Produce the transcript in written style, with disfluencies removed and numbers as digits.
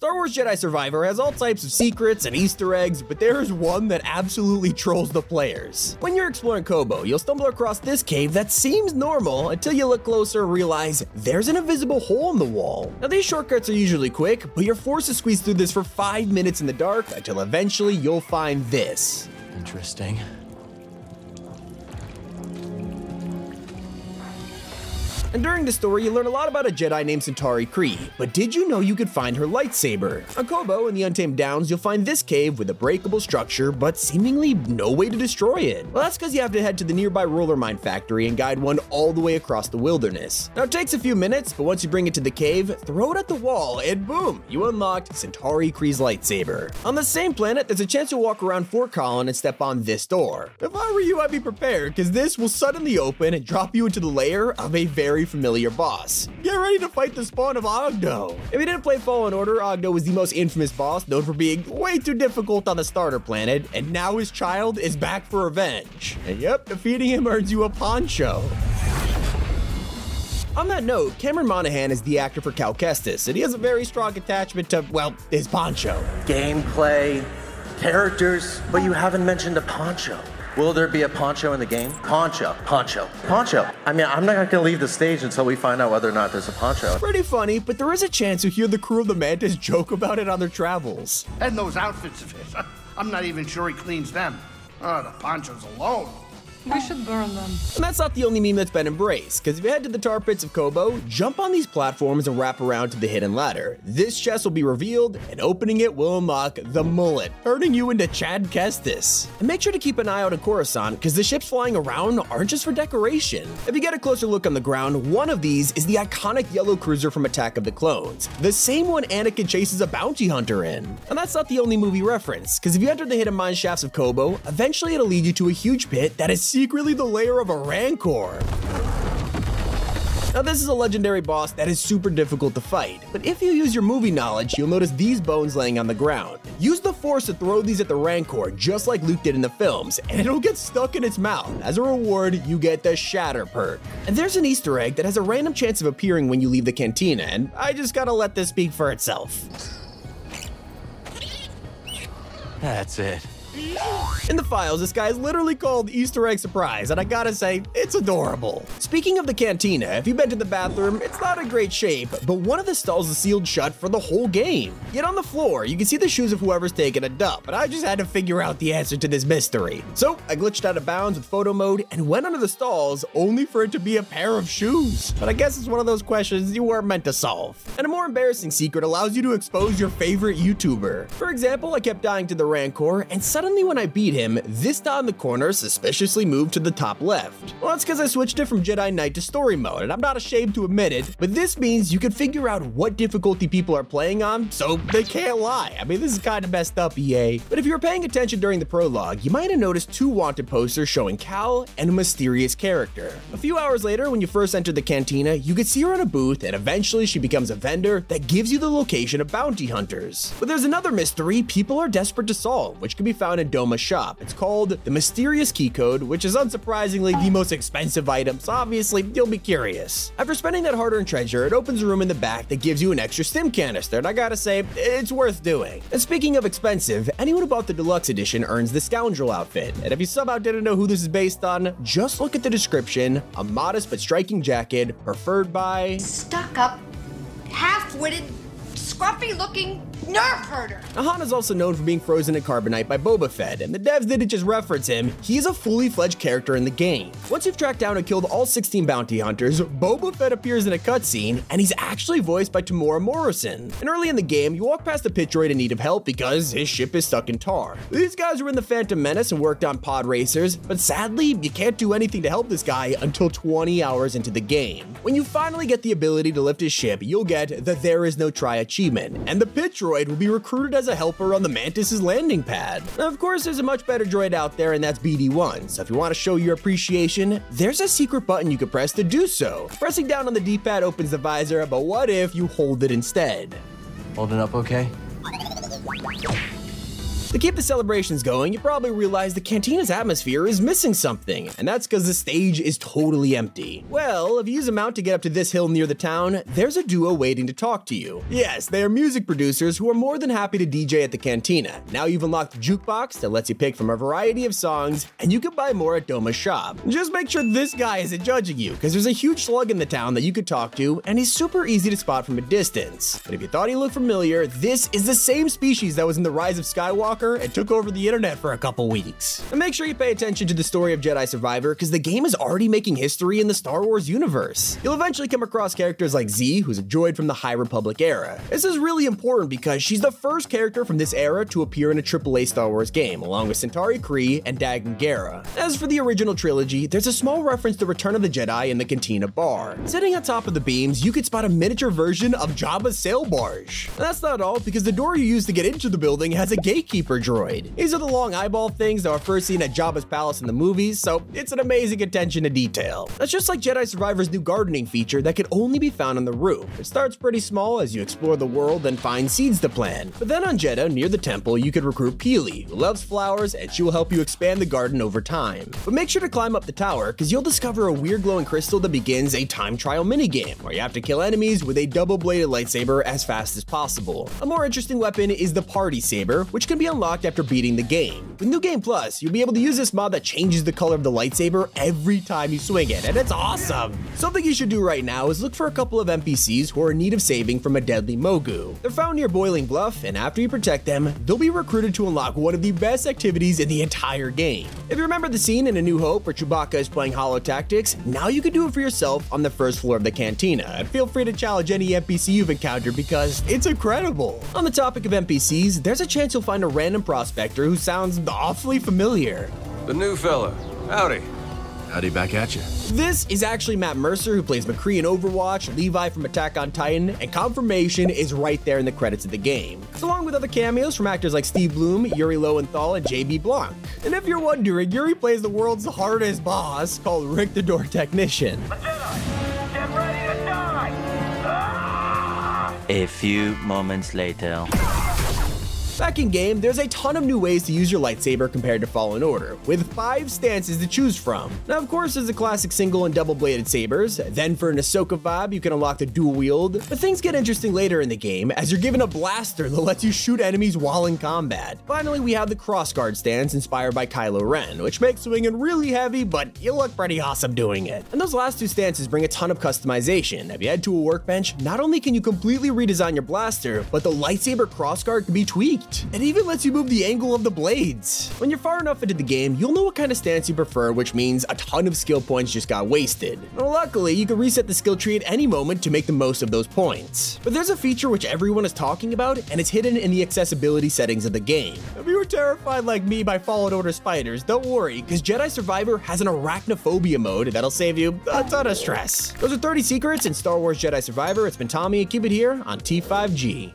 Star Wars Jedi Survivor has all types of secrets and Easter eggs, but there is one that absolutely trolls the players. When you're exploring Kobo, you'll stumble across this cave that seems normal until you look closer and realize there's an invisible hole in the wall. Now these shortcuts are usually quick, but you're forced to squeeze through this for 5 minutes in the dark until eventually you'll find this. Interesting. And during the story, you learn a lot about a Jedi named Centauri Cree, but did you know you could find her lightsaber? On Kobo in the Untamed Downs, you'll find this cave with a breakable structure, but seemingly no way to destroy it. Well, that's because you have to head to the nearby roller mine factory and guide one all the way across the wilderness. Now it takes a few minutes, but once you bring it to the cave, throw it at the wall, and boom, you unlocked Centauri Cree's lightsaber. On the same planet, there's a chance you'll walk around Fort Collin and step on this door. If I were you, I'd be prepared, because this will suddenly open and drop you into the lair of a very familiar boss. Get ready to fight the spawn of Ogdo. If you didn't play Fallen Order, Ogdo was the most infamous boss, known for being way too difficult on the starter planet, and now his child is back for revenge. And yep, defeating him earns you a poncho. On that note, Cameron Monaghan is the actor for Cal Kestis, and he has a very strong attachment to, well, his poncho. Gameplay, characters, but you haven't mentioned a poncho. Will there be a poncho in the game? Poncho. I mean, I'm not gonna leave the stage until we find out whether or not there's a poncho. Pretty funny, but there is a chance you hear the crew of the Mantis joke about it on their travels. And those outfits of his, I'm not even sure he cleans them. Oh, the ponchos alone. We should burn them. And that's not the only meme that's been embraced, because if you head to the tar pits of Kobo, jump on these platforms and wrap around to the hidden ladder. This chest will be revealed, and opening it will unlock the mullet, turning you into Chad Kestis. And make sure to keep an eye out on Coruscant, because the ships flying around aren't just for decoration. If you get a closer look on the ground, one of these is the iconic yellow cruiser from Attack of the Clones, the same one Anakin chases a bounty hunter in. And that's not the only movie reference, because if you enter the hidden mine shafts of Kobo, eventually it'll lead you to a huge pit that is secretly the lair of a Rancor. Now this is a legendary boss that is super difficult to fight, but if you use your movie knowledge, you'll notice these bones laying on the ground. Use the Force to throw these at the Rancor just like Luke did in the films, and it'll get stuck in its mouth. As a reward, you get the Shatter perk. And there's an Easter egg that has a random chance of appearing when you leave the cantina, and I just gotta let this speak for itself. That's it. In the files, this guy is literally called Easter Egg Surprise, and I gotta say, it's adorable. Speaking of the cantina, if you've been to the bathroom, it's not in great shape, but one of the stalls is sealed shut for the whole game. Yet on the floor, you can see the shoes of whoever's taking a dump, and I just had to figure out the answer to this mystery. So I glitched out of bounds with photo mode and went under the stalls, only for it to be a pair of shoes. But I guess it's one of those questions you weren't meant to solve. And a more embarrassing secret allows you to expose your favorite YouTuber. For example, I kept dying to the Rancor, and suddenly when I beat him, this dot in the corner suspiciously moved to the top left. Well, that's because I switched it from Jedi Knight to story mode, and I'm not ashamed to admit it, but this means you can figure out what difficulty people are playing on, so they can't lie. I mean, this is kind of messed up, EA. But if you were paying attention during the prologue, you might have noticed two wanted posters showing Cal and a mysterious character. A few hours later, when you first enter the cantina, you could see her in a booth, and eventually she becomes a vendor that gives you the location of bounty hunters. But there's another mystery people are desperate to solve, which can be found in Doma's shop. It's called the Mysterious Key Code, which is unsurprisingly the most expensive item, so obviously you'll be curious. After spending that hard-earned treasure, it opens a room in the back that gives you an extra stim canister, and I gotta say, it's worth doing. And speaking of expensive, anyone who bought the deluxe edition earns the Scoundrel outfit, and if you somehow didn't know who this is based on, just look at the description: a modest but striking jacket, preferred by stuck-up, half-witted, scruffy-looking nerf herder. Han is also known for being frozen in carbonite by Boba Fett, and the devs didn't just reference him, he is a fully fledged character in the game. Once you've tracked down and killed all 16 bounty hunters, Boba Fett appears in a cutscene, and he's actually voiced by Tamora Morrison. And early in the game, you walk past a pit droid in need of help because his ship is stuck in tar. These guys were in the Phantom Menace and worked on pod racers, but sadly, you can't do anything to help this guy until 20 hours into the game. When you finally get the ability to lift his ship, you'll get the There Is No Try achievement, and the pit droid will be recruited as a helper on the Mantis's landing pad. Now, of course, there's a much better droid out there, and that's BD-1, so if you want to show your appreciation, there's a secret button you can press to do so. Pressing down on the D-pad opens the visor, but what if you hold it instead? Holding up okay? To keep the celebrations going, you probably realize the Cantina's atmosphere is missing something, and that's because the stage is totally empty. Well, if you use a mount to get up to this hill near the town, there's a duo waiting to talk to you. Yes, they are music producers who are more than happy to DJ at the Cantina. Now you've unlocked the jukebox that lets you pick from a variety of songs, and you can buy more at Doma's shop. Just make sure this guy isn't judging you, because there's a huge slug in the town that you could talk to, and he's super easy to spot from a distance. But if you thought he looked familiar, this is the same species that was in The Rise of Skywalker and took over the internet for a couple weeks. And make sure you pay attention to the story of Jedi Survivor, because the game is already making history in the Star Wars universe. You'll eventually come across characters like Z, who's a droid from the High Republic era. This is really important because she's the first character from this era to appear in a AAA Star Wars game, along with Centauri Kree and Dagan Gera. As for the original trilogy, there's a small reference to Return of the Jedi in the Cantina bar. Sitting on top of the beams, you could spot a miniature version of Jabba's sail barge. And that's not all, because the door you use to get into the building has a gatekeeper droid. These are the long eyeball things that were first seen at Jabba's palace in the movies, so it's an amazing attention to detail. That's just like Jedi Survivor's new gardening feature that can only be found on the roof. It starts pretty small as you explore the world and find seeds to plant. But then on Jeddah, near the temple, you could recruit Peely, who loves flowers, and she will help you expand the garden over time. But make sure to climb up the tower, because you'll discover a weird glowing crystal that begins a time trial minigame, where you have to kill enemies with a double-bladed lightsaber as fast as possible. A more interesting weapon is the Party Saber, which can be unlocked after beating the game. With New Game Plus, you'll be able to use this mod that changes the color of the lightsaber every time you swing it, and it's awesome! Something you should do right now is look for a couple of NPCs who are in need of saving from a deadly Mogu. They're found near Boiling Bluff, and after you protect them, they'll be recruited to unlock one of the best activities in the entire game. If you remember the scene in A New Hope where Chewbacca is playing Holo Tactics, now you can do it for yourself on the first floor of the Cantina, and feel free to challenge any NPC you've encountered because it's incredible. On the topic of NPCs, there's a chance you'll find a random prospector who sounds awfully familiar. The new fella. Howdy. Howdy back at you. This is actually Matt Mercer, who plays McCree in Overwatch, Levi from Attack on Titan, and confirmation is right there in the credits of the game. It's along with other cameos from actors like Steve Bloom, Yuri Lowenthal, and JB Blanc. And if you're wondering, Yuri plays the world's hardest boss called Rick the Door Technician. Jedi, get ready to die! A few moments later. Back in game, there's a ton of new ways to use your lightsaber compared to Fallen Order, with 5 stances to choose from. Now, of course, there's the classic single and double-bladed sabers. Then for an Ahsoka vibe, you can unlock the dual wield. But things get interesting later in the game, as you're given a blaster that lets you shoot enemies while in combat. Finally, we have the crossguard stance inspired by Kylo Ren, which makes swinging really heavy, but you look pretty awesome doing it. And those last 2 stances bring a ton of customization. If you head to a workbench, not only can you completely redesign your blaster, but the lightsaber crossguard can be tweaked. It even lets you move the angle of the blades. When you're far enough into the game, you'll know what kind of stance you prefer, which means a ton of skill points just got wasted. Well, luckily, you can reset the skill tree at any moment to make the most of those points. But there's a feature which everyone is talking about, and it's hidden in the accessibility settings of the game. If you were terrified like me by Fallen Order spiders, don't worry, because Jedi Survivor has an arachnophobia mode that'll save you a ton of stress. Those are 30 secrets in Star Wars Jedi Survivor. It's been Tommy, and keep it here on T5G.